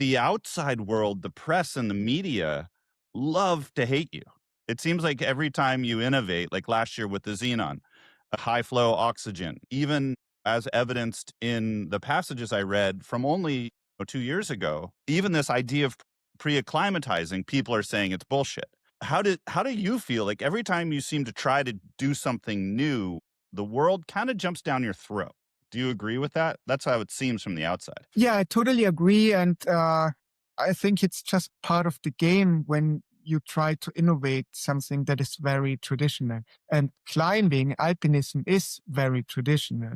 the outside world, the press and the media love to hate you. It seems like every time you innovate, like last year with the Xenon, a high flow oxygen, even as evidenced in the passages I read from only 2 years ago, even this idea of pre-acclimatizing, people are saying it's bullshit. How do you feel like every time you seem to try to do something new, the world kind of jumps down your throat? Do you agree with that? That's how it seems from the outside. Yeah, I totally agree. And I think it's just part of the game when you try to innovate something that is very traditional. And climbing, alpinism is very traditional,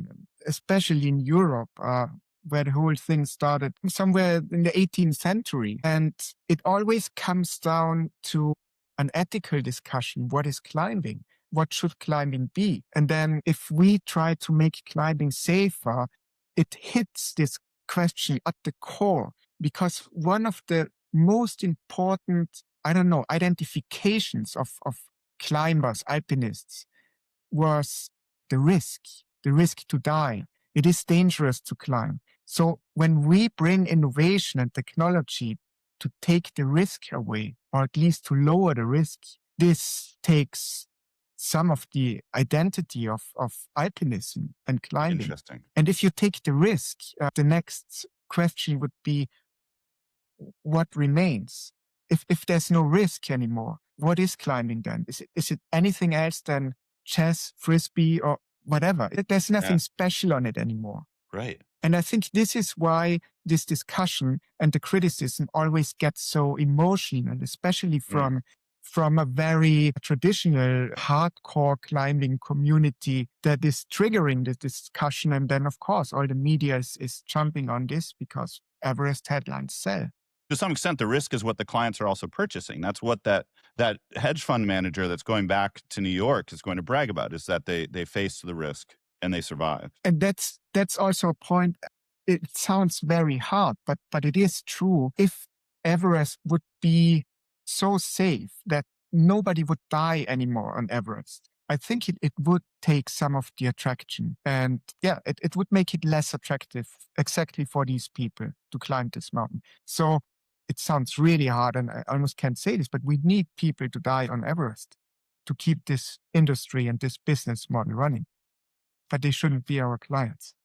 especially in Europe, where the whole thing started somewhere in the 18th century. And it always comes down to an ethical discussion. What is climbing? What should climbing be? And then if we try to make climbing safer, it hits this question at the core, because one of the most important, identifications of climbers, alpinists, was the risk to die. It is dangerous to climb. So when we bring innovation and technology to take the risk away, or at least to lower the risk, this takes some of the identity of alpinism and climbing. Interesting. And if you take the risk, the next question would be, what remains? If there's no risk anymore, what is climbing then? Is it anything else than chess, frisbee, or whatever? There's nothing special on it anymore. Right. And I think this is why this discussion and the criticism always gets so emotional, and especially from a very traditional, hardcore climbing community that is triggering this discussion. And then, of course, all the media is jumping on this because Everest headlines sell. To some extent, the risk is what the clients are also purchasing. That's what that hedge fund manager that's going back to New York is going to brag about, is that they face the risk and they survive. And that's also a point. It sounds very hard, but it is true. If Everest would be so safe that nobody would die anymore on Everest, I think it would take some of the attraction. And it would make it less attractive exactly for these people to climb this mountain. So it sounds really hard, and I almost can't say this, but we need people to die on Everest to keep this industry and this business model running. But they shouldn't be our clients.